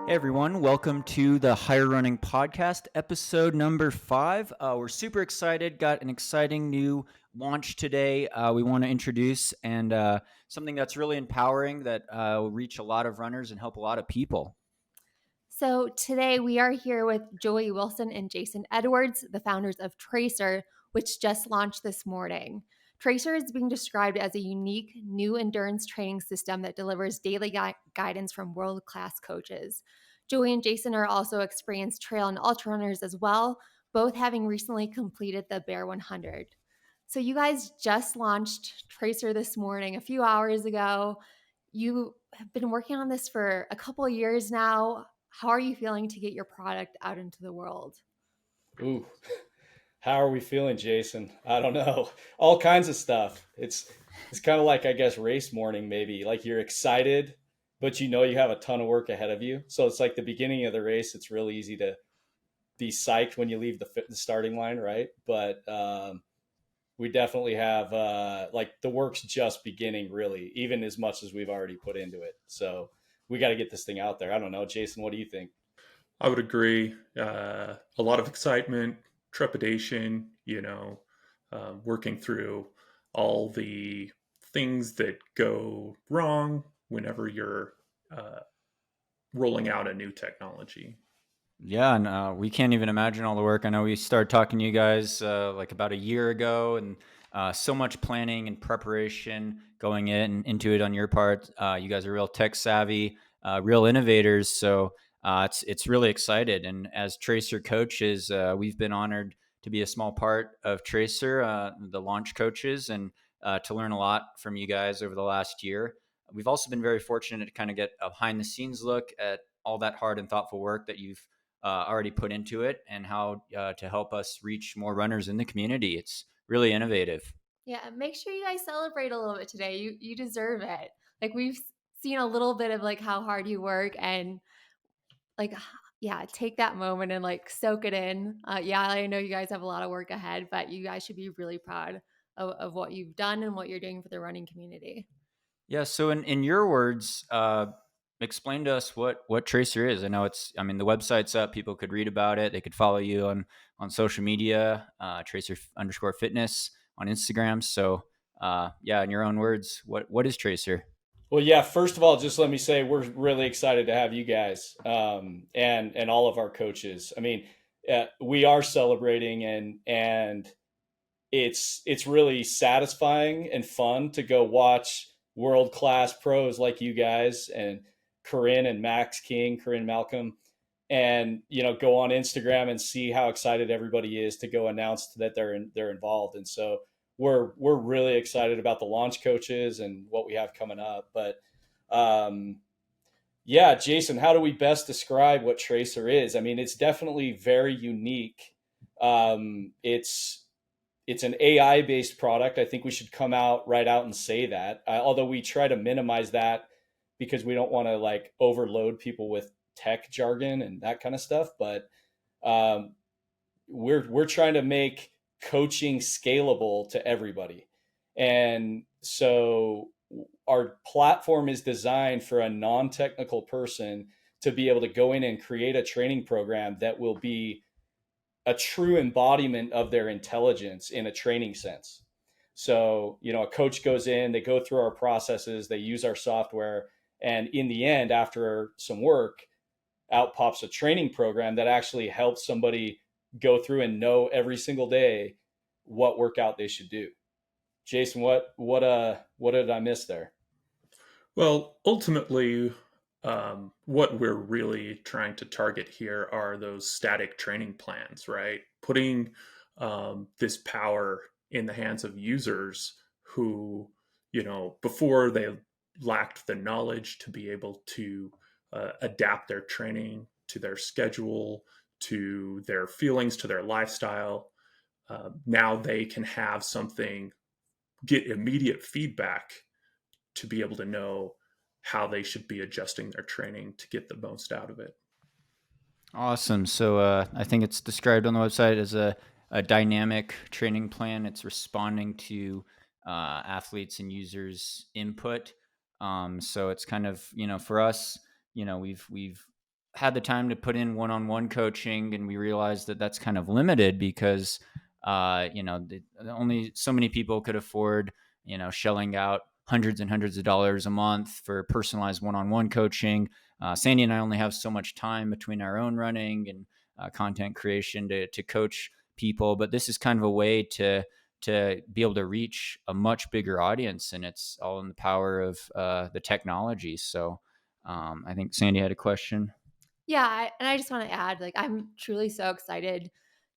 Hey everyone, welcome to the Higher Running Podcast, episode number 5. We're super excited, got an exciting new launch today we want to introduce, and something that's really empowering that will reach a lot of runners and help a lot of people. So today we are here with Joey Wilson and Jason Edwards, the founders of Tracer, which just launched this morning. Tracer is being described as a unique new endurance training system that delivers daily guidance from world class coaches. Joey and Jason are also experienced trail and ultra runners as well, both having recently completed the Bear 100. So you guys just launched Tracer this morning, a few hours ago. You have been working on this for a couple of years now. How are you feeling to get your product out into the world? Ooh, how are we feeling, Jason? I don't know. All kinds of stuff. It's kind of like, I guess, race morning maybe. Like you're excited, but you know you have a ton of work ahead of you. So it's like the beginning of the race. It's really easy to be psyched when you leave the starting line, right? But we definitely have like the work's just beginning, really, even as much as we've already put into it. So we got to get this thing out there. I don't know, Jason. What do you think? I would agree. A lot of excitement, trepidation, working through all the things that go wrong whenever you're uh, rolling out a new technology. Yeah, and we can't even imagine all the work. I know we started talking to you guys like about a year ago, and so much planning and preparation going into it on your part. You guys are real tech savvy, real innovators. So it's really excited. And as Tracer coaches, we've been honored to be a small part of Tracer, the launch coaches, and to learn a lot from you guys over the last year. We've also been very fortunate to kind of get a behind the scenes look at all that hard and thoughtful work that you've already put into it, and how to help us reach more runners in the community. It's really innovative. Yeah, make sure you guys celebrate a little bit today. You deserve it. Like we've seen a little bit of like how hard you work and like yeah, take that moment and like soak it in. Yeah, I know you guys have a lot of work ahead, but you guys should be really proud of what you've done and what you're doing for the running community. Yeah. So in your words, explain to us what Tracer is. I mean, the website's up. People could read about it. They could follow you on social media, Tracer_fitness on Instagram. So yeah, in your own words, what is Tracer? Well, yeah. First of all, just let me say we're really excited to have you guys and all of our coaches. I mean, we are celebrating, and it's really satisfying and fun to go watch world class pros like you guys and Corinne and Max King, Corinne Malcolm, and go on Instagram and see how excited everybody is to go announce that they're involved. And so we're really excited about the launch coaches and what we have coming up. But um, yeah, Jason, how do we best describe what Tracer is? I mean, it's definitely very unique. It's an AI based product. I think we should come out right out and say that. Although we try to minimize that because we don't want to like overload people with tech jargon and that kind of stuff. But um, we're trying to make coaching scalable to everybody, and so our platform is designed for a non technical person to be able to go in and create a training program that will be a true embodiment of their intelligence in a training sense. So, a coach goes in, they go through our processes, they use our software, and in the end, after some work, out pops a training program that actually helps somebody go through and know every single day what workout they should do. Jason, what did I miss there? Well, ultimately, what we're really trying to target here are those static training plans, right? Putting this power in the hands of users who, before they lacked the knowledge to be able to adapt their training to their schedule, to their feelings, to their lifestyle. Now they can have something, get immediate feedback to be able to know how they should be adjusting their training to get the most out of it. Awesome. So I think it's described on the website as a dynamic training plan. It's responding to athletes and users' input. So it's kind of, for us, we've had the time to put in one-on-one coaching, and we realized that that's kind of limited because, only so many people could afford, shelling out hundreds and hundreds of dollars a month for personalized one-on-one coaching. Sandy and I only have so much time between our own running and content creation to coach people, but this is kind of a way to be able to reach a much bigger audience, and it's all in the power of the technology. So I think Sandy had a question. Yeah, and I just want to add, like, I'm truly so excited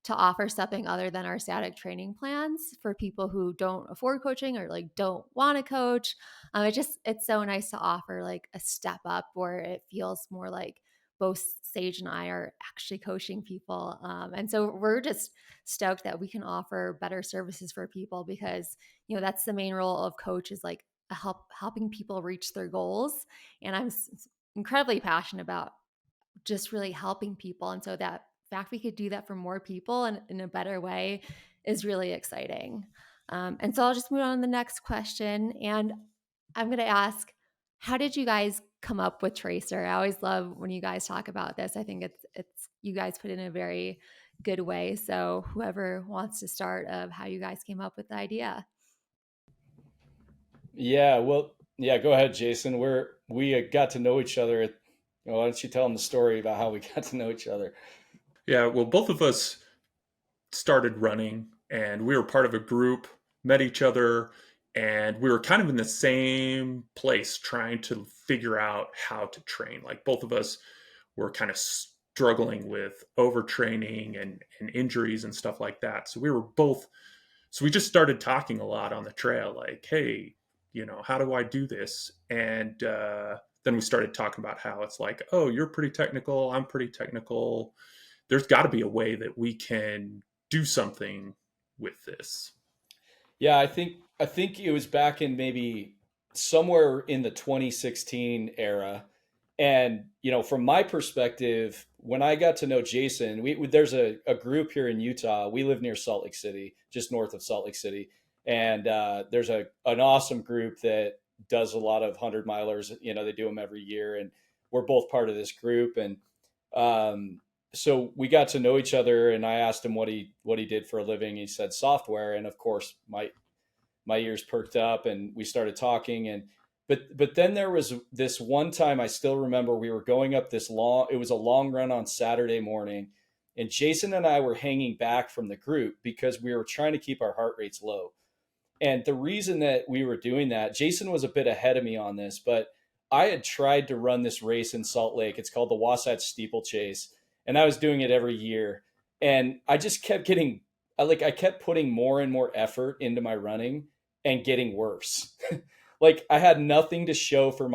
to offer something other than our static training plans for people who don't afford coaching or like don't want to coach. It's so nice to offer like a step up where it feels more like both Sage and I are actually coaching people. And so we're just stoked that we can offer better services for people because, that's the main role of coach is like helping people reach their goals. And incredibly passionate about just really helping people. And so that fact we could do that for more people and in a better way is really exciting. And so I'll just move on to the next question. And I'm going to ask, how did you guys come up with Tracer? I always love when you guys talk about this. I think it's you guys put in a very good way. So whoever wants to start of how you guys came up with the idea. Yeah, well, yeah, go ahead, Jason. We got to know each other. Why don't you tell them the story about how we got to know each other? Yeah, well, both of us started running and we were part of a group, met each other, and we were kind of in the same place trying to figure out how to train. Like both of us were kind of struggling with overtraining and injuries and stuff like that. So we just started talking a lot on the trail, like, hey, how do I do this? And then we started talking about how it's like, oh, you're pretty technical, I'm pretty technical. There's got to be a way that we can do something with this. Yeah, I think it was back in maybe somewhere in the 2016 era. And from my perspective, when I got to know Jason, there's a group here in Utah. We live near Salt Lake City, just north of Salt Lake City, and there's an awesome group that does a lot of 100 milers. They do them every year, and we're both part of this group. And so we got to know each other, and I asked him what he did for a living. He said software, and of course my ears perked up, and we started talking. And but then there was this one time I still remember. We were going up this long. It was a long run on Saturday morning, and Jason and I were hanging back from the group because we were trying to keep our heart rates low. And the reason that we were doing that, Jason was a bit ahead of me on this, but I had tried to run this race in Salt Lake. It's called the Wasatch Steeplechase, and I was doing it every year. And I just kept getting, I kept putting more and more effort into my running and getting worse. Like I had nothing to show for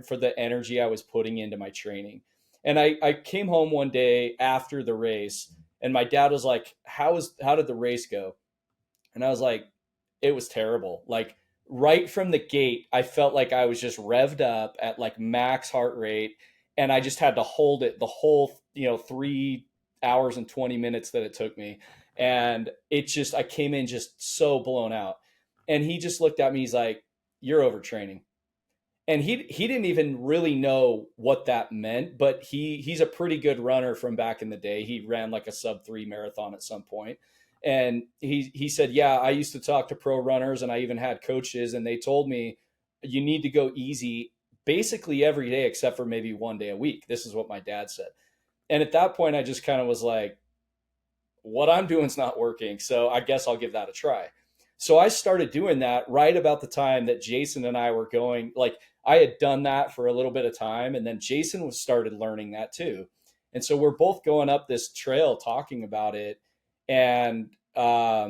for the energy I was putting into my training. And I came home one day after the race, and my dad was like, how did the race go? And I was like, it was terrible. Like right from the gate, I felt like I was just revved up at like max heart rate. And I just had to hold it the whole, 3 hours and 20 minutes that it took me. And I came in just so blown out. And he just looked at me. He's like, you're overtraining. And he didn't even really know what that meant, but he's a pretty good runner from back in the day. He ran like a sub 3 marathon at some point. And he said, yeah, I used to talk to pro runners, and I even had coaches, and they told me you need to go easy basically every day except for maybe one day a week. This is what my dad said. And at that point I just kind of was like, what I'm doing is not working, so I guess I'll give that a try. So I started doing that right about the time that Jason and I were going. Like I had done that for a little bit of time, and then Jason was started learning that too. And so we're both going up this trail talking about it. And I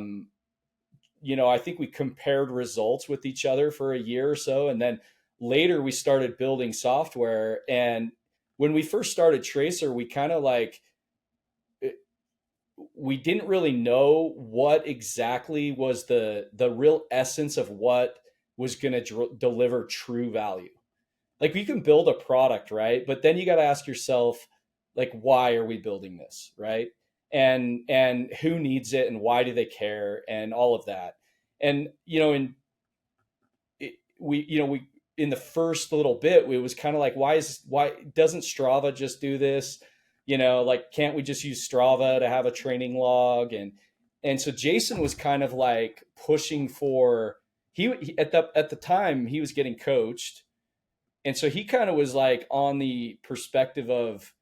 think we compared results with each other for a year or so, and then later we started building software. And when we first started Tracer, we kind of like we didn't really know what exactly was the real essence of what was going to deliver true value. Like you can build a product, right? But then you got to ask yourself, like, why are we building this, right? And who needs it, and why do they care, and all of that. And we in the first little bit, it was kind of like, why doesn't Strava just do this? Like, can't we just use Strava to have a training log? And so Jason was kind of like pushing for, at the time he was getting coached. And so he kind of was like on the perspective of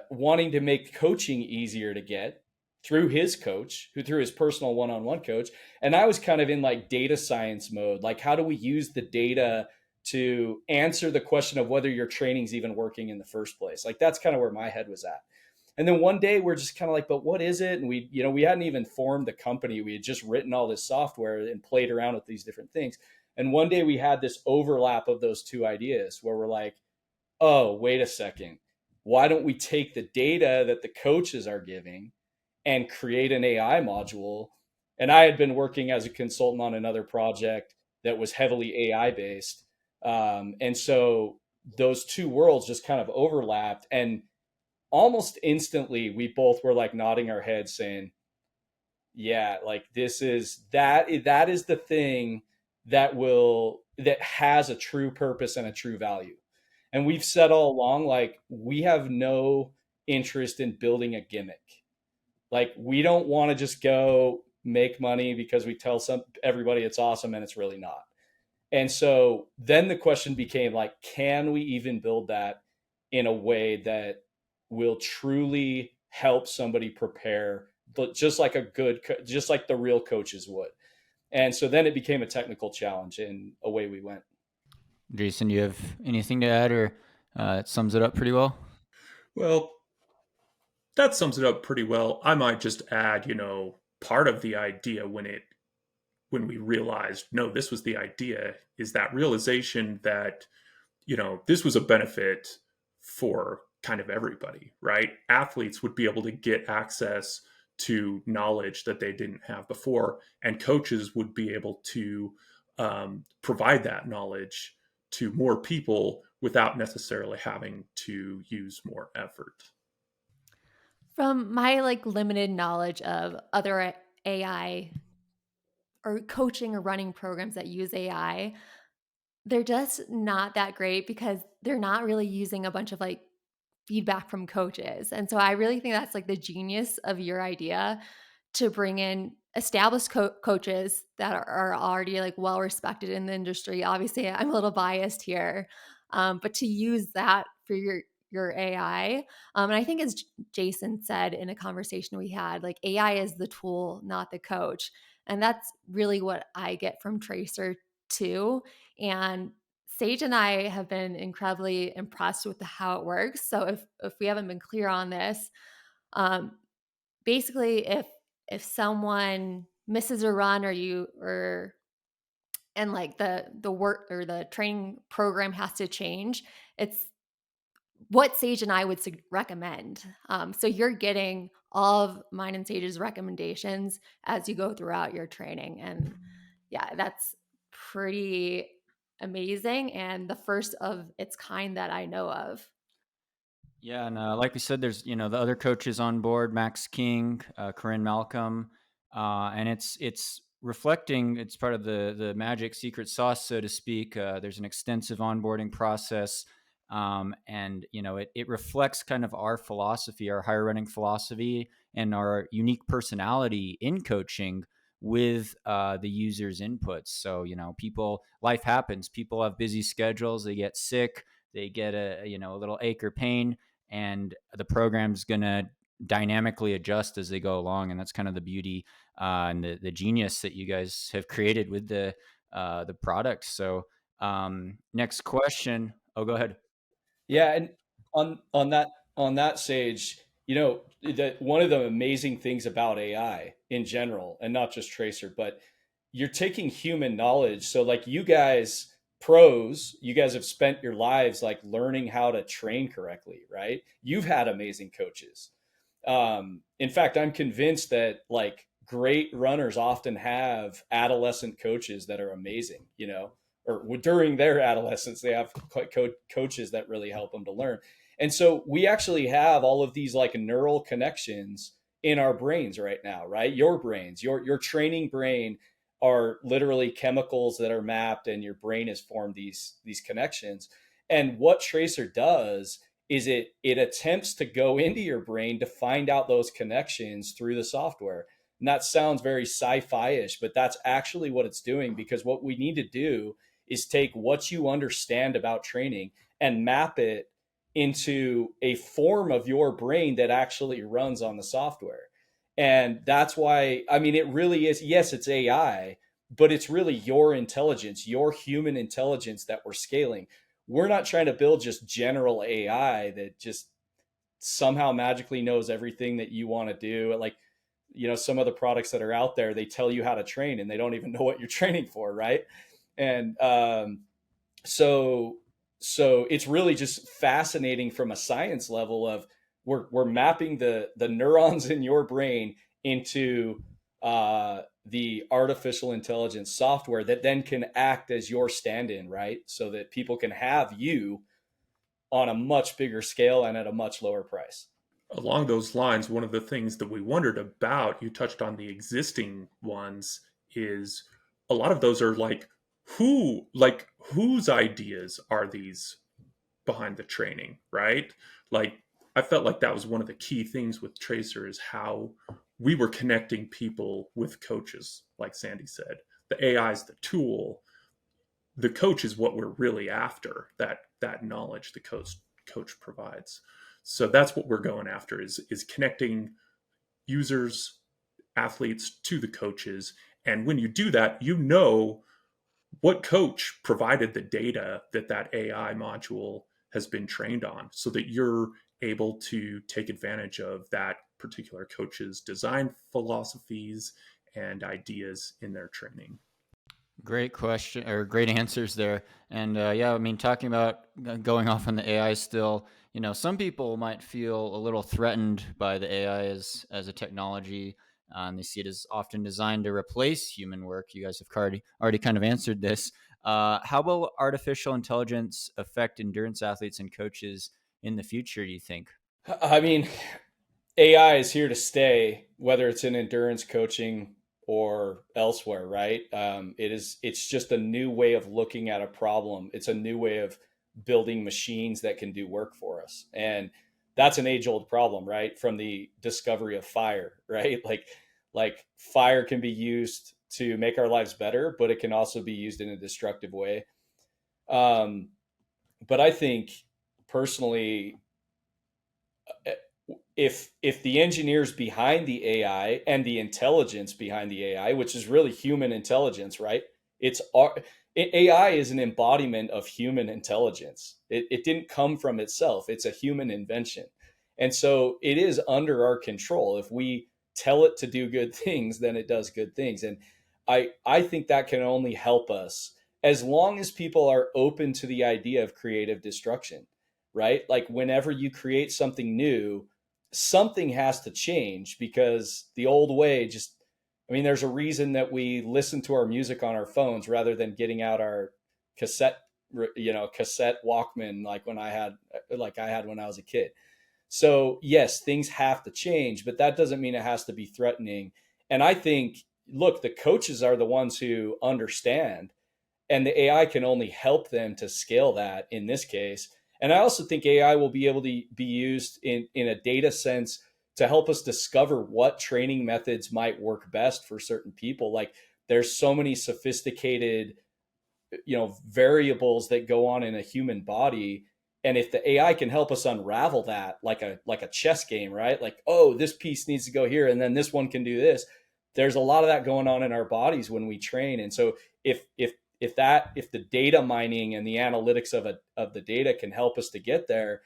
wanting to make coaching easier to get through his coach, through his personal one-on-one coach. And I was kind of in like data science mode. Like, how do we use the data to answer the question of whether your training's even working in the first place? Like, that's kind of where my head was at. And then one day we're just kind of like, but what is it? And we hadn't even formed the company. We had just written all this software and played around with these different things. And one day we had this overlap of those two ideas where we're like, oh, wait a second. Why don't we take the data that the coaches are giving and create an AI module? And I had been working as a consultant on another project that was heavily AI based. And so those two worlds just kind of overlapped. And almost instantly, we both were like nodding our heads saying, yeah, like that is the thing that has a true purpose and a true value. And we've said all along, like, we have no interest in building a gimmick. Like, we don't want to just go make money because we tell everybody it's awesome and it's really not. And so then the question became like, can we even build that in a way that will truly help somebody prepare, but just like just like the real coaches would. And so then it became a technical challenge, and away we went. Jason, do you have anything to add, or it sums it up pretty well? Well, that sums it up pretty well. I might just add, part of the idea when we realized, no, this was the idea, is that realization that, this was a benefit for kind of everybody, right? Athletes would be able to get access to knowledge that they didn't have before, and coaches would be able to provide that knowledge to more people without necessarily having to use more effort. From my like limited knowledge of other AI or coaching or running programs that use AI, they're just not that great because they're not really using a bunch of like feedback from coaches. And so I really think that's like the genius of your idea, to bring in established coaches that are already like well respected in the industry. Obviously, I'm a little biased here, but to use that for your AI. And I think, as Jason said in a conversation we had, like, AI is the tool, not the coach. And that's really what I get from Tracer too. And Sage and I have been incredibly impressed with how it works. So if we haven't been clear on this, um, basically if someone misses a run, and like the work or the training program has to change, it's what Sage and I would recommend. So you're getting all of mine and Sage's recommendations as you go throughout your training. And yeah, that's pretty amazing, and the first of its kind that I know of. Yeah, and like we said, there's the other coaches on board, Max King, Corinne Malcolm, and it's reflecting. It's part of the magic secret sauce, so to speak. There's an extensive onboarding process, and it reflects kind of our philosophy, our higher running philosophy, and our unique personality in coaching with the user's inputs. So life happens. People have busy schedules. They get sick. They get a little ache or pain, and the program's going to dynamically adjust as they go along. And that's kind of the beauty and the genius that you guys have created with the product. So next question. Oh, go ahead. Yeah, and on that Sage, that one of the amazing things about AI in general, and not just Tracer, but you're taking human knowledge. So like, you guys have spent your lives like learning how to train correctly, right? You've had amazing coaches. In fact, I'm convinced that like great runners often have adolescent coaches that are amazing, or during their adolescence, they have coaches that really help them to learn. And so we actually have all of these like neural connections in our brains right now, right? Your brains, your training brain are literally chemicals that are mapped, and your brain has formed these connections. And what Tracer does is it attempts to go into your brain to find out those connections through the software. And that sounds very sci-fi-ish, but that's actually what it's doing, because what we need to do is take what you understand about training and map it into a form of your brain that actually runs on the software. And that's why, I mean, it really is, yes, it's AI, but it's really your intelligence, your human intelligence that we're scaling. We're not trying to build just general AI that just somehow magically knows everything that you want to do. Like, some of the products that are out there, they tell you how to train and they don't even know what you're training for, right? And so it's really just fascinating from a science level of we're mapping the neurons in your brain into the artificial intelligence software that then can act as your stand-in, right? So that people can have you on a much bigger scale and at a much lower price. Along those lines, one of the things that we wondered about, you touched on the existing ones, is a lot of those are like, whose ideas are these behind the training, right? Like, I felt like that was one of the key things with Tracer, is how we were connecting people with coaches. Like Sandi said, the AI is the tool, the coach is what we're really after, that knowledge the coach provides. So that's what we're going after, is connecting users, athletes to the coaches. And when you do that, what coach provided the data that AI module has been trained on, so that you're able to take advantage of that particular coach's design philosophies and ideas in their training. Great question, or great answers there. And yeah, I mean, talking about going off on the AI still, some people might feel a little threatened by the AI as a technology, and they see it as often designed to replace human work. You guys have already kind of answered this. How will artificial intelligence affect endurance athletes and coaches in the future, do you think? I mean, AI is here to stay, whether it's in endurance coaching or elsewhere, right? It's just a new way of looking at a problem. It's a new way of building machines that can do work for us. And that's an age old problem, right? From the discovery of fire, right? Like fire can be used to make our lives better, but it can also be used in a destructive way. Um, but I think personally, if the engineers behind the AI and the intelligence behind the AI, which is really human intelligence, right? AI is an embodiment of human intelligence. It didn't come from itself. It's a human invention. And so it is under our control. If we tell it to do good things, then it does good things. And I think that can only help us as long as people are open to the idea of creative destruction, right? Like whenever you create something new, something has to change, because the old way just, I mean, there's a reason that we listen to our music on our phones rather than getting out our cassette Walkman, like I had when I was a kid. So yes, things have to change, but that doesn't mean it has to be threatening. And I think, look, the coaches are the ones who understand, and the AI can only help them to scale that in this case. And I also think AI will be able to be used in a data sense to help us discover what training methods might work best for certain people. Like there's so many sophisticated, variables that go on in a human body. And if the AI can help us unravel that, like a chess game, right? Like, oh, this piece needs to go here, and then this one can do this. There's a lot of that going on in our bodies when we train. And so if the data mining and the analytics of the data can help us to get there,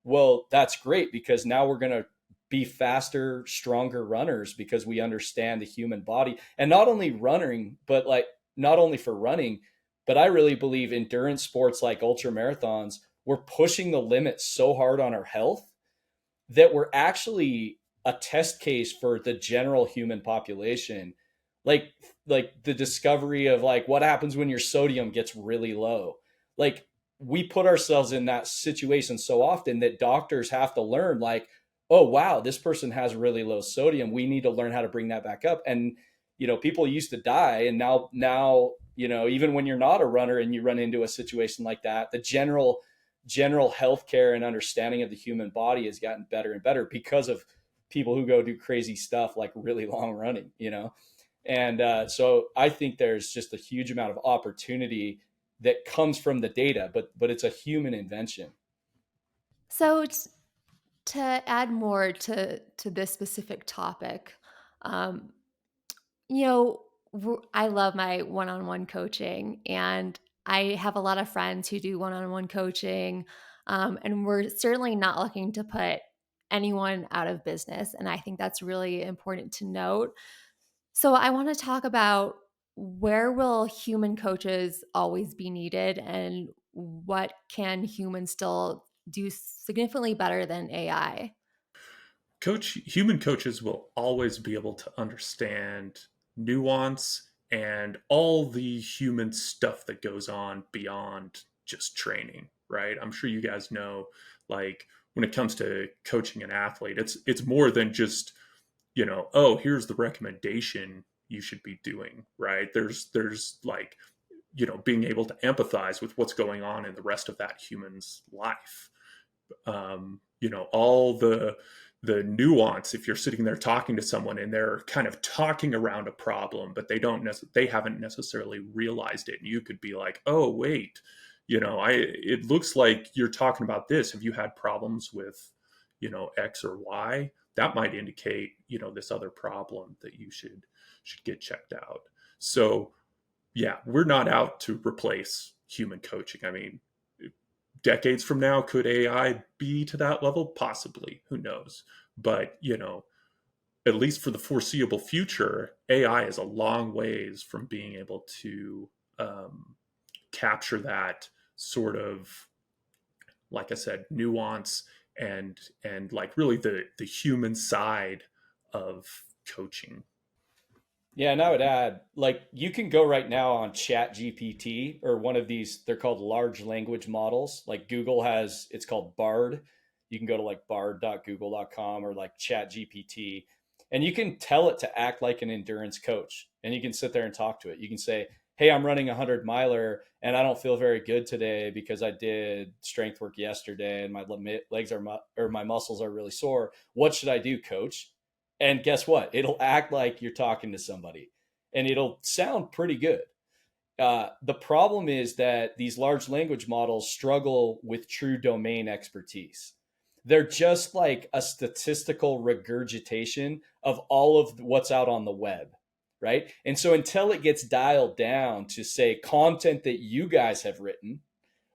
well, that's great, because now we're going to be faster, stronger runners, because we understand the human body. And not only for running, but I really believe endurance sports like ultra marathons, we're pushing the limits so hard on our health that we're actually a test case for the general human population. Like the discovery of like what happens when your sodium gets really low. Like we put ourselves in that situation so often that doctors have to learn, like, oh wow, this person has really low sodium, we need to learn how to bring that back up. And people used to die, and now, even when you're not a runner and you run into a situation like that, the general healthcare and understanding of the human body has gotten better and better because of people who go do crazy stuff like really long running. And so I think there's just a huge amount of opportunity that comes from the data, but it's a human invention. So to add more to this specific topic, um, you know, I love my one-on-one coaching, and I have a lot of friends who do one-on-one coaching, and we're certainly not looking to put anyone out of business. And I think that's really important to note. So I want to talk about, where will human coaches always be needed, and what can humans still do significantly better than AI? Human coaches will always be able to understand nuance and all the human stuff that goes on beyond just training, right? I'm sure you guys know, like, when it comes to coaching an athlete, it's more than just, oh, here's the recommendation you should be doing, right? There's like, being able to empathize with what's going on in the rest of that human's life. All the nuance, if you're sitting there talking to someone and they're kind of talking around a problem, but they haven't necessarily realized it, and you could be like, oh wait, it looks like you're talking about this. Have you had problems with X or Y? That might indicate this other problem that you should get checked out. So yeah, we're not out to replace human coaching. I mean, decades from now, could AI be to that level? Possibly. Who knows? But, at least for the foreseeable future, AI is a long ways from being able to capture that sort of, like I said, nuance and like really the human side of coaching. Yeah, and I would add, like, you can go right now on Chat GPT or one of these, they're called large language models. Like Google has, it's called Bard. You can go to like bard.google.com or like Chat GPT, and you can tell it to act like an endurance coach. And you can sit there and talk to it. You can say, hey, I'm running a 100 miler and I don't feel very good today because I did strength work yesterday and my legs or my muscles are really sore. What should I do, coach? And guess what? It'll act like you're talking to somebody, and it'll sound pretty good. The problem is that these large language models struggle with true domain expertise. They're just like a statistical regurgitation of all of what's out on the web, right? And so until it gets dialed down to, say, content that you guys have written,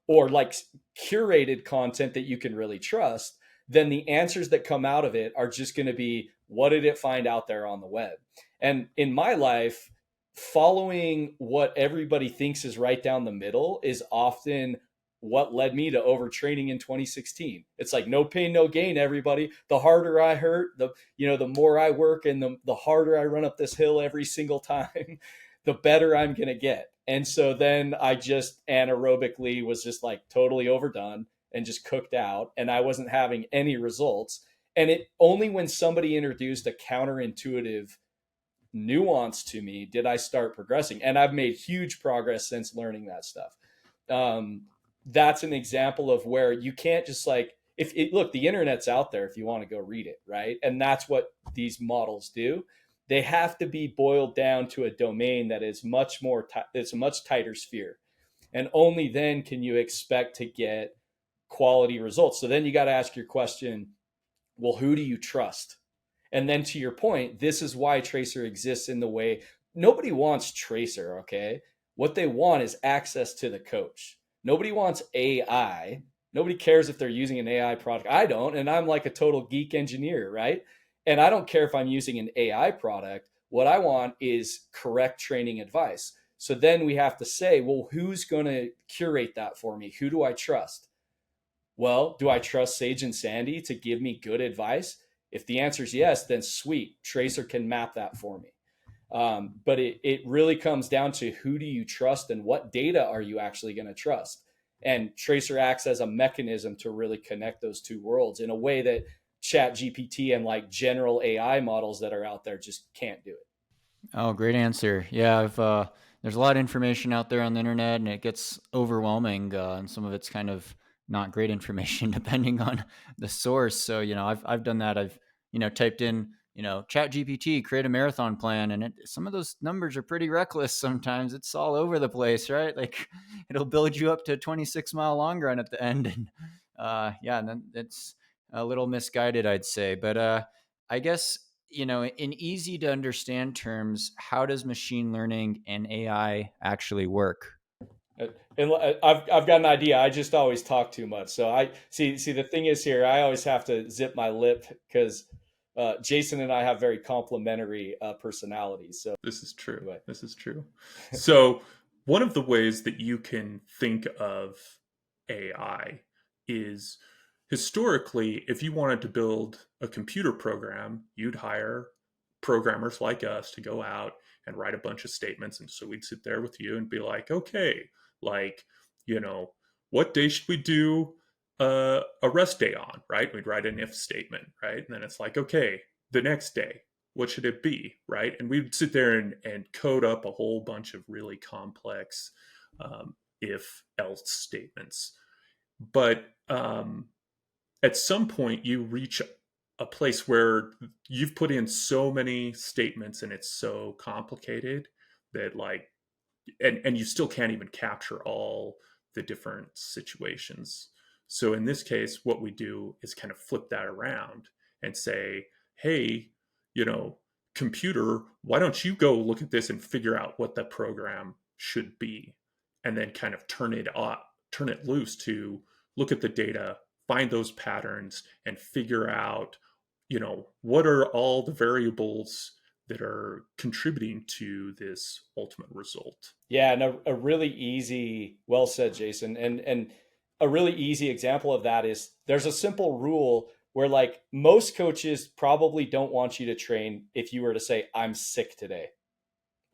or like curated content that you can really trust, then the answers that come out of it are just going to be, what did it find out there on the web? And in my life, following what everybody thinks is right down the middle is often what led me to overtraining in 2016. It's like no pain, no gain, everybody. The harder I hurt, the more I work, and the harder I run up this hill every single time, the better I'm going to get. And so then I just anaerobically was just like totally overdone and just cooked out, and I wasn't having any results. And it only when somebody introduced a counterintuitive nuance to me did I start progressing. And I've made huge progress since learning that stuff. That's an example of where you can't just like, look, the internet's out there if you want to go read it, right? And that's what these models do. They have to be boiled down to a domain that is it's a much tighter sphere. And only then can you expect to get quality results. So then you got to ask your question, well, who do you trust? And then to your point, this is why Tracer exists in the way. Nobody wants Tracer, okay? What they want is access to the coach. Nobody wants AI. Nobody cares if they're using an AI product. I don't, and I'm like a total geek engineer, right? And I don't care if I'm using an AI product. What I want is correct training advice. So then we have to say, well, who's going to curate that for me? Who do I trust? Well, do I trust Sage and Sandi to give me good advice? If the answer is yes, then sweet, Tracer can map that for me. But it really comes down to, who do you trust and what data are you actually going to trust? And Tracer acts as a mechanism to really connect those two worlds in a way that Chat GPT and like general AI models that are out there just can't do it. Oh, great answer. Yeah, there's a lot of information out there on the internet, and it gets overwhelming, and some of it's kind of not great information depending on the source. So, I've done that. I've typed in Chat GPT, create a marathon plan, and some of those numbers are pretty reckless. Sometimes it's all over the place, right? Like it'll build you up to a 26-mile long run at the end, and yeah, and then it's a little misguided, I'd say. But I guess in easy to understand terms, how does machine learning and AI actually work? And I've got an idea. I just always talk too much. So I see the thing is here, I always have to zip my lip because Jason and I have very complementary personalities. So This is true. anyway. This is true. So, one of the ways that you can think of AI is historically, if you wanted to build a computer program, you'd hire programmers like us to go out and write a bunch of statements. And so we'd sit there with you and be like, okay, like, you know, what day should we do a rest day on, right? We'd write an if statement, right? And then it's like, okay, the next day, what should it be, right? And we'd sit there and code up a whole bunch of really complex if else statements. But at some point, you reach a place where you've put in so many statements and it's so complicated that like and you still can't even capture all the different situations. So in this case, what we do is kind of flip that around and say, hey, you know, computer, why don't you go look at this and figure out what the program should be? And then kind of turn it loose to look at the data, find those patterns, and figure out, you know, what are all the variables that are contributing to this ultimate result. Yeah, and a really easy, well said, Jason. And a really easy example of that is there's a simple rule where like most coaches probably don't want you to train if you were to say, I'm sick today.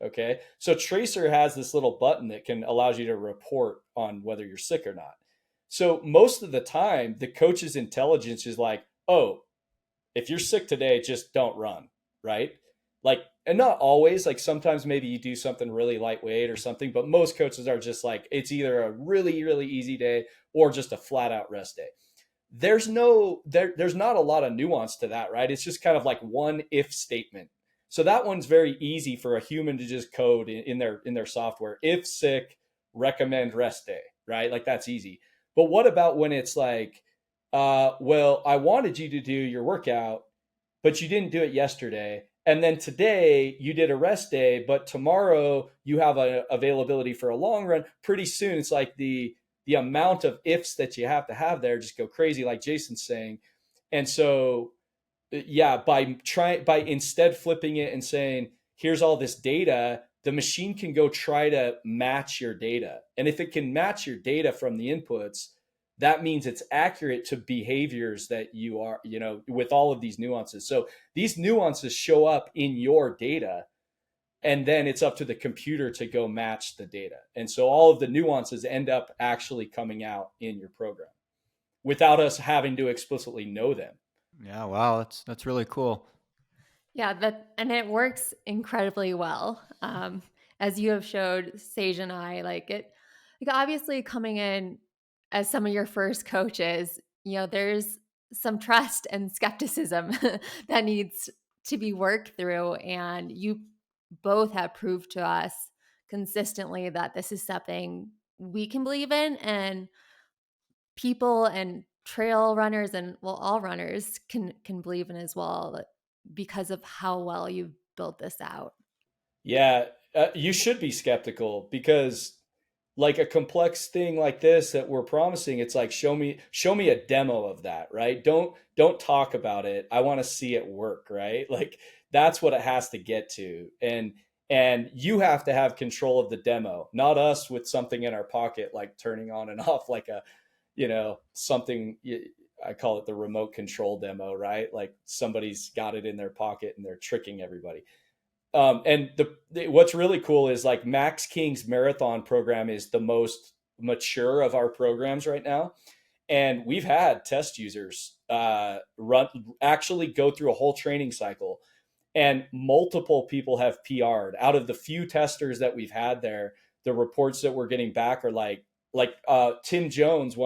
Okay. So Tracer has this little button that can allows you to report on whether you're sick or not. So most of the time, the coach's intelligence is like, oh, if you're sick today, just don't run, right? Like, and not always, like sometimes maybe you do something really lightweight or something, but most coaches are just like, it's either a really, really easy day or just a flat out rest day. There's not a lot of nuance to that, right? It's just kind of like one if statement. So that one's very easy for a human to just code in their software. If sick, recommend rest day, right? Like that's easy. But what about when it's like, well, I wanted you to do your workout, but you didn't do it yesterday. And then today you did a rest day, but tomorrow you have a availability for a long run. Pretty soon, it's like the amount of ifs that you have to have there just go crazy, like Jason's saying. And so, yeah, by instead flipping it and saying, here's all this data, the machine can go try to match your data. And if it can match your data from the inputs, that means it's accurate to behaviors that you are, you know, with all of these nuances. So these nuances show up in your data, and then it's up to the computer to go match the data. And so all of the nuances end up actually coming out in your program without us having to explicitly know them. Yeah, wow, that's really cool. Yeah, and it works incredibly well. As you have showed Sage and I, like obviously coming in as some of your first coaches, there's some trust and skepticism that needs to be worked through. And you both have proved to us consistently that this is something we can believe in, and people and trail runners and well all runners can believe in as well because of how well you've built this out. Yeah, you should be skeptical because like a complex thing like this that we're promising, it's like show me a demo of that, right? Don't talk about it. I want to see it work, right? Like that's what it has to get to. And you have to have control of the demo, not us with something in our pocket like turning on and off like a, something. I call it the remote control demo, right? Like somebody's got it in their pocket and they're tricking everybody. And what's really cool is like Max King's marathon program is the most mature of our programs right now, and we've had test users actually go through a whole training cycle, And multiple people have PR'd. Out of the few testers that we've had there, the reports that we're getting back are Tim Jones,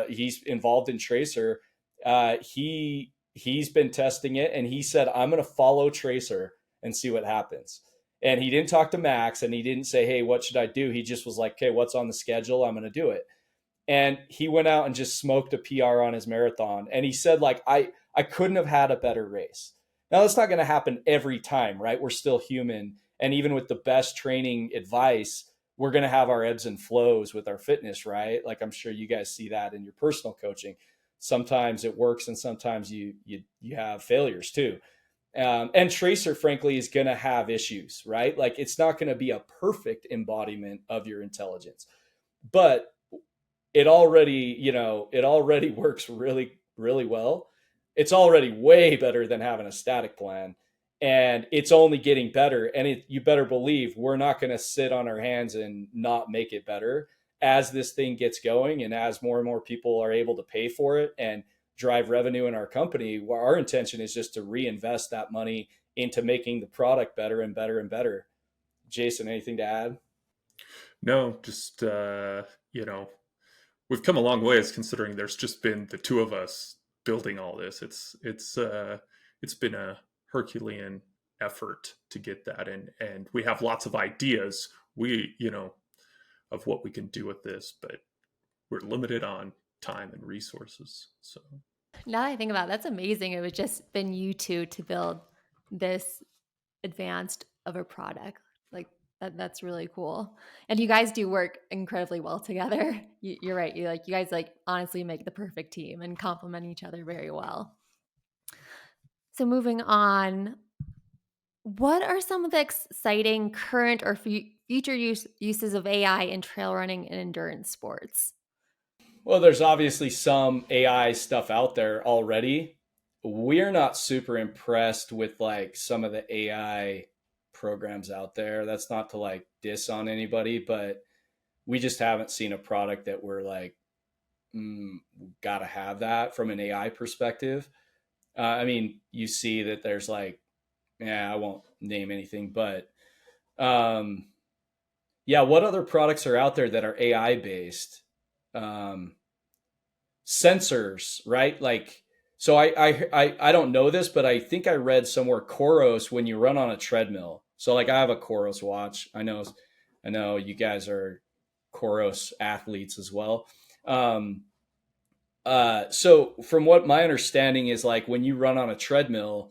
he's involved in Tracer. He's been testing it, and he said, I'm going to follow Tracer and see what happens. And he didn't talk to Max, and he didn't say, hey, what should I do? He just was like, okay, what's on the schedule? I'm going to do it. And he went out and just smoked a PR on his marathon. And he said, like, I couldn't have had a better race. Now, that's not going to happen every time, right? We're still human. And even with the best training advice, we're going to have our ebbs and flows with our fitness, right? Like, I'm sure you guys see that in your personal coaching. Sometimes it works, and sometimes you have failures too. And Tracer, frankly, is going to have issues, right? Like, it's not going to be a perfect embodiment of your intelligence, but it already works really, really well. It's already way better than having a static plan, and it's only getting better. And you better believe we're not going to sit on our hands and not make it better as this thing gets going, and as more and more people are able to pay for it and drive revenue in our company. Our intention is just to reinvest that money into making the product better and better and better. Jason, anything to add? No, just we've come a long ways considering there's just been the two of us building all this. It's been a Herculean effort to get that, and we have lots of ideas of what we can do with this, but we're limited on time and resources. So Now that I think about it, that's amazing. It was just been you two to build this advanced of a product. Like that's really cool. And you guys do work incredibly well together. You're right. You guys honestly make the perfect team and complement each other very well. So moving on, what are some of the exciting current or future uses of AI in trail running and endurance sports? Well, there's obviously some AI stuff out there already. We're not super impressed with like some of the AI programs out there. That's not to like diss on anybody, but we just haven't seen a product that we're like, gotta have that from an AI perspective. I mean, you see that there's like, yeah, I won't name anything, but um, yeah, what other products are out there that are AI based? Um, Sensors, right? Like, so I don't know this, but I think I read somewhere Koros when you run on a treadmill. So like I have a Koros watch. I know you guys are Koros athletes as well. Um, so from what my understanding is, like when you run on a treadmill,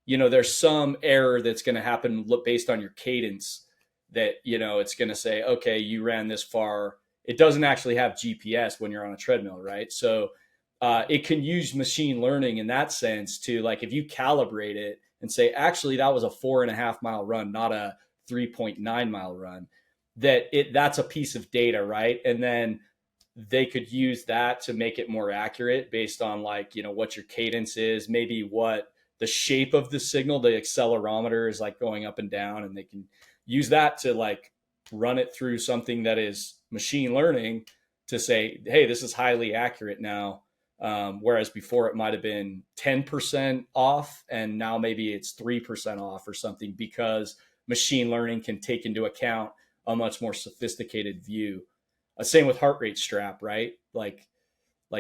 there's some error that's going to happen based on your cadence, that, it's going to say, okay, you ran this far. It doesn't actually have GPS when you're on a treadmill, right? So it can use machine learning in that sense to, like, if you calibrate it and say, actually, that was a 4.5 mile run, not a 3.9 mile run, that's a piece of data, right? And then they could use that to make it more accurate based on, like, what your cadence is, maybe what the shape of the signal, the accelerometer is like going up and down, and they can use that to like run it through something that is machine learning to say, hey, this is highly accurate now. Whereas before it might have been 10% off, and now maybe it's 3% off or something, because machine learning can take into account a much more sophisticated view. Same with heart rate strap, right? Like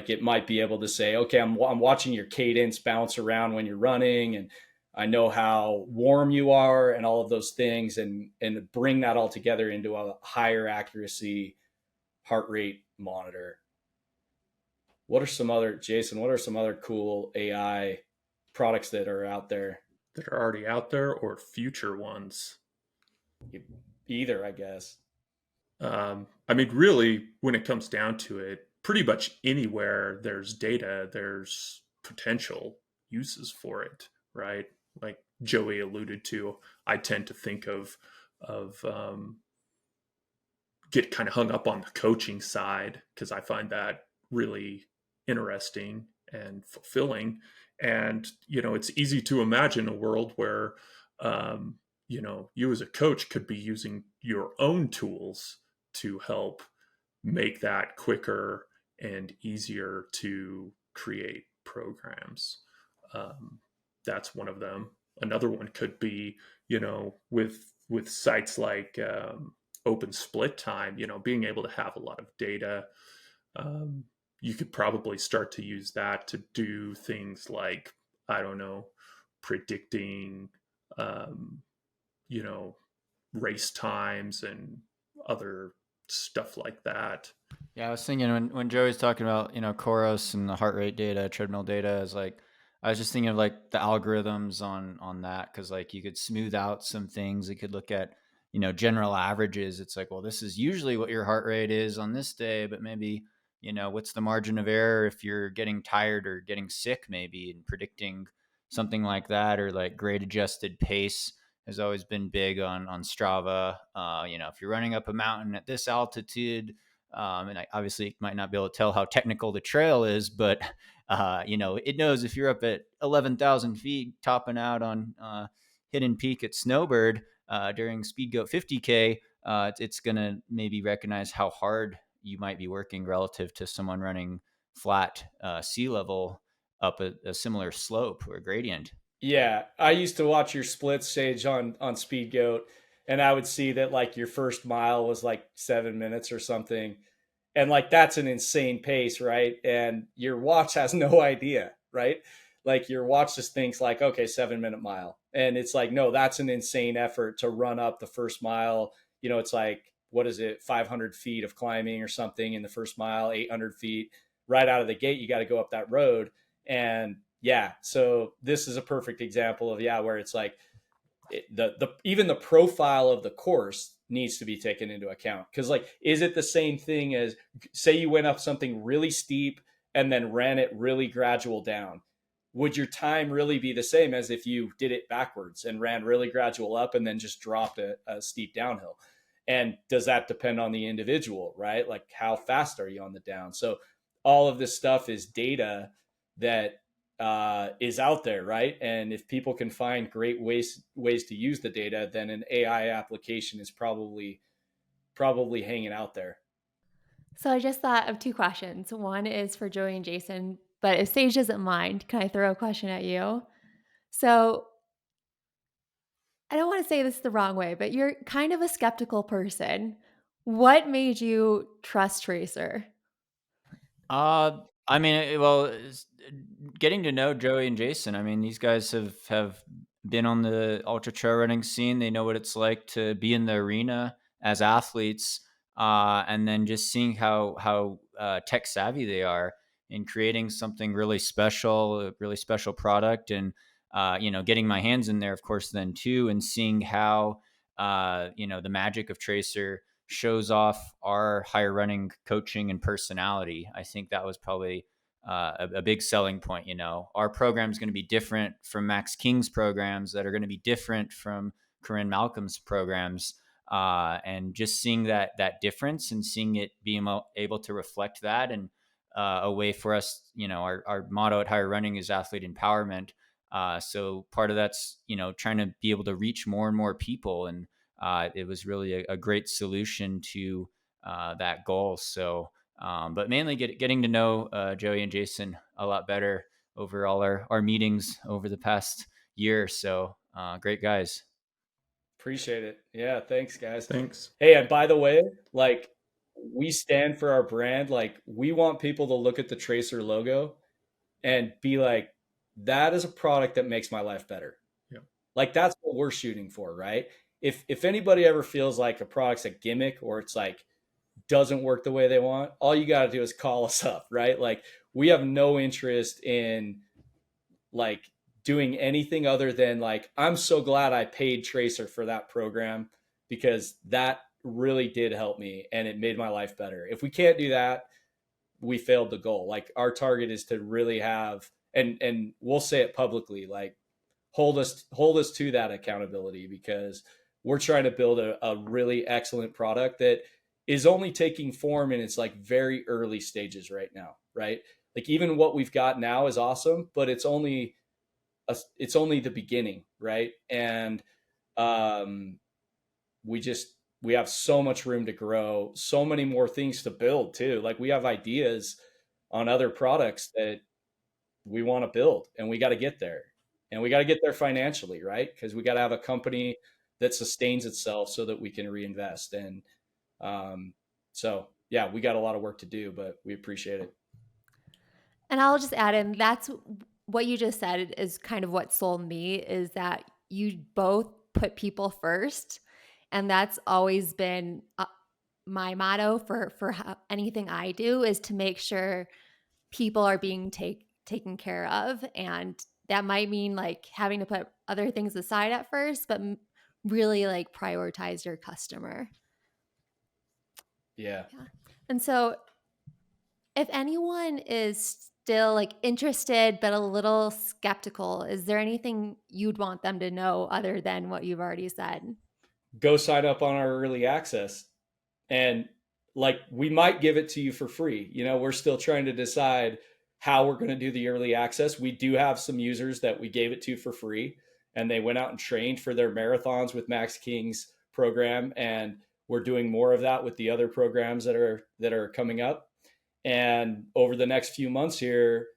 it might be able to say, okay, I'm watching your cadence bounce around when you're running, and I know how warm you are and all of those things, and bring that all together into a higher accuracy heart rate monitor. Jason, what are some other cool AI products that are out there? that are already out there or future ones. Either, I guess. I mean, really, when it comes down to it, pretty much anywhere there's data, there's potential uses for it, right? Like Joey alluded to, I tend to think of get kind of hung up on the coaching side because I find that really interesting and fulfilling. And it's easy to imagine a world where you as a coach could be using your own tools to help make that quicker and easier to create programs. That's one of them. Another one could be, with sites like Open Split Time, being able to have a lot of data. Um, you could probably start to use that to do things like, I don't know, predicting, um, you know, race times and other stuff like that. Yeah, I was thinking when Joey's talking about, chorus and the heart rate data, treadmill data, is like I was just thinking of like the algorithms on that, because like you could smooth out some things. You could look at, general averages. It's like, well, this is usually what your heart rate is on this day, but maybe, what's the margin of error if you're getting tired or getting sick, maybe, and predicting something like that, or like grade adjusted pace has always been big on Strava. If you're running up a mountain at this altitude, and I obviously might not be able to tell how technical the trail is, but it knows if you're up at 11,000 feet, topping out on Hidden Peak at Snowbird during Speed Goat 50K, it's gonna maybe recognize how hard you might be working relative to someone running flat sea level up a similar slope or gradient. Yeah, I used to watch your split stage on Speed Goat, and I would see that like your first mile was like 7 minutes or something, and like that's an insane pace, right? And your watch has no idea, right? Like your watch just thinks like, okay, 7 minute mile, and it's like, no, that's an insane effort to run up the first mile. It's like what is it, 500 feet of climbing or something in the first mile, 800 feet right out of the gate. You got to go up that road, and yeah, so this is a perfect example of where it's like the even the profile of the course needs to be taken into account, because like, is it the same thing as, say you went up something really steep and then ran it really gradual down? Would your time really be the same as if you did it backwards and ran really gradual up and then just dropped a steep downhill? And does that depend on the individual, right? Like how fast are you on the down? So all of this stuff is data that is out there, right? And if people can find great ways to use the data, then an AI application is probably hanging out there. So I just thought of two questions. One is for Joey and Jason, but if Sage doesn't mind, can I throw a question at you? So I don't want to say this the wrong way, but you're kind of a skeptical person. What made you trust Tracer? I mean, well, getting to know Joey and Jason. I mean, these guys have been on the ultra trail running scene. They know what it's like to be in the arena as athletes, and then just seeing how tech savvy they are in creating something really special, a really special product, and getting my hands in there, of course, then too, and seeing how the magic of Tracer shows off our higher running coaching and personality. I think that was probably a big selling point. Our program is going to be different from Max King's programs, that are going to be different from Corinne Malcolm's programs. And just seeing that difference and seeing it being able to reflect that, and a way for us, our motto at Higher Running is athlete empowerment. So part of that's, trying to be able to reach more and more people. And it was really a great solution to that goal. So, but mainly getting to know Joey and Jason a lot better over all our meetings over the past year. So, great guys. Appreciate it. Yeah, thanks guys. Thanks. Hey, and by the way, like, we stand for our brand. Like, we want people to look at the Tracer logo and be like, that is a product that makes my life better. Yeah. Like, that's what we're shooting for, right? If anybody ever feels like a product's a gimmick, or it's like doesn't work the way they want, all you got to do is call us up, right? Like, we have no interest in like doing anything other than like, I'm so glad I paid Tracer for that program, because that really did help me and it made my life better. If we can't do that, we failed the goal. Like, our target is to really have, and we'll say it publicly, like, hold us to that accountability, because we're trying to build a really excellent product that is only taking form in its like very early stages right now, right? Like, even what we've got now is awesome, but it's only the beginning, right? And um we just we have so much room to grow, so many more things to build too. Like, we have ideas on other products that we want to build, and we got to get there. and we got to get there financially, right? Because we got to have a company that sustains itself so that we can reinvest. And so, yeah, we got a lot of work to do, but we appreciate it. And I'll just add in, that's what you just said is kind of what sold me, is that you both put people first. And that's always been my motto for anything I do, is to make sure people are being taken care of. And that might mean like having to put other things aside at first, but really like prioritize your customer. Yeah. And so if anyone is still like interested but a little skeptical, is there anything you'd want them to know other than what you've already said? Go sign up on our early access, and like, we might give it to you for free. We're still trying to decide how we're going to do the early access. We do have some users that we gave it to for free, and they went out and trained for their marathons with Max King's program, and we're doing more of that with the other programs that are coming up. And over the next few months here,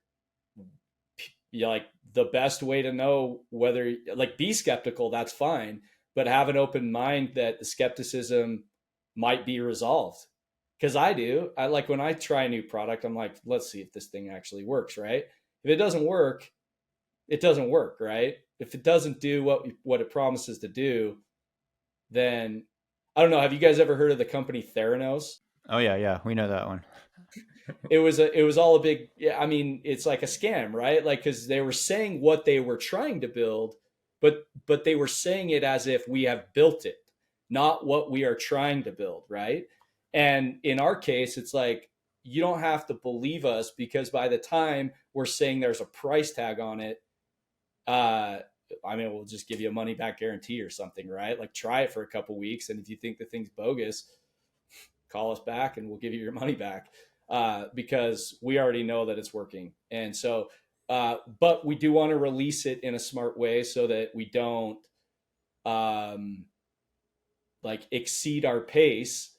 like, the best way to know whether, like, be skeptical, that's fine, but have an open mind that the skepticism might be resolved. Because I like, when I try a new product, I'm like, let's see if this thing actually works, right? If it doesn't work, it doesn't work, right? If it doesn't do what it promises to do, then I don't know. Have you guys ever heard of the company Theranos? Oh yeah, we know that one. It was all a big, yeah, I mean, it's like a scam, right? Like, because they were saying what they were trying to build, but they were saying it as if we have built it, not what we are trying to build, right? And in our case, it's like, you don't have to believe us, because by the time we're saying there's a price tag on it, uh I mean, we'll just give you a money back guarantee or something, right? Like, try it for a couple weeks, and if you think the thing's bogus, call us back and we'll give you your money back, because we already know that it's working. And so, but we do want to release it in a smart way so that we don't um, like, exceed our pace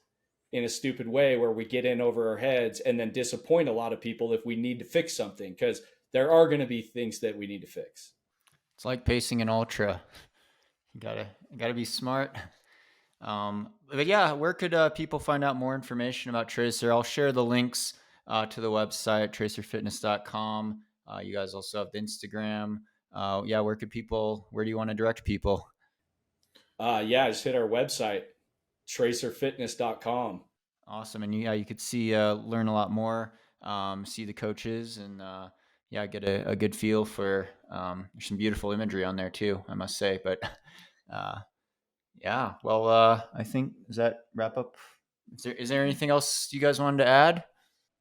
in a stupid way where we get in over our heads and then disappoint a lot of people if we need to fix something, because there are going to be things that we need to fix. It's like pacing an ultra. You gotta be smart. But yeah, where could people find out more information about Tracer? I'll share the links to the website, tracerfitness.com. You guys also have the Instagram. Yeah, where do you want to direct people? Yeah, just hit our website, tracerfitness.com. Awesome. And yeah, you could see, learn a lot more, see the coaches, and yeah, get a good feel for, there's some beautiful imagery on there too, I must say. But yeah, well, I think, does that wrap up? Is there anything else you guys wanted to add?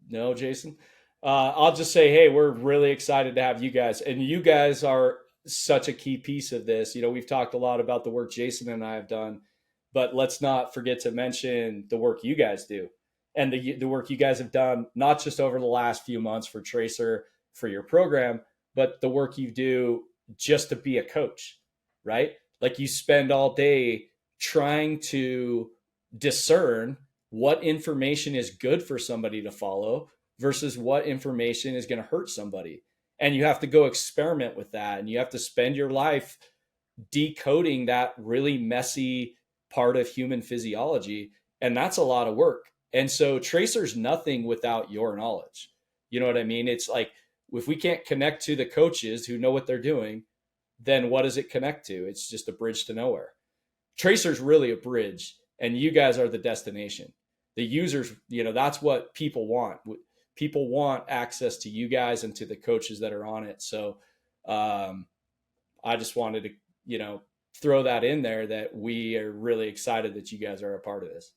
No, Jason. I'll just say, hey, we're really excited to have you guys, and you guys are such a key piece of this. We've talked a lot about the work Jason and I have done, but let's not forget to mention the work you guys do, and the work you guys have done, not just over the last few months for Tracer, for your program, but the work you do just to be a coach, right? Like, you spend all day trying to discern what information is good for somebody to follow versus what information is going to hurt somebody. And you have to go experiment with that. And you have to spend your life decoding that really messy part of human physiology. And that's a lot of work. And so Tracer's nothing without your knowledge. You know what I mean? It's like, if we can't connect to the coaches who know what they're doing, then what does it connect to? It's just a bridge to nowhere. Tracer's really a bridge, and you guys are the destination. The users, that's what people want. People want access to you guys and to the coaches that are on it. So I just wanted to, throw that in there, that we are really excited that you guys are a part of this.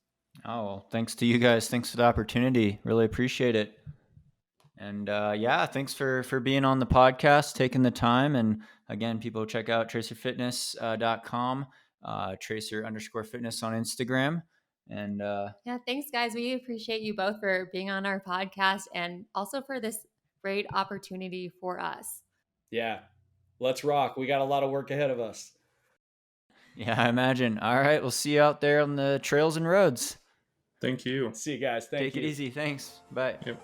Oh, well, thanks to you guys. Thanks for the opportunity. Really appreciate it. And yeah, thanks for being on the podcast, taking the time. And again, people check out tracerfitness.com, tracer_fitness on Instagram. And Yeah, thanks, guys. We appreciate you both for being on our podcast and also for this great opportunity for us. Yeah, let's rock. We got a lot of work ahead of us. yeah, I imagine. All right, we'll see you out there on the trails and roads. Thank you. See you guys. Thank you. Take it easy. Thanks. Bye. Yep.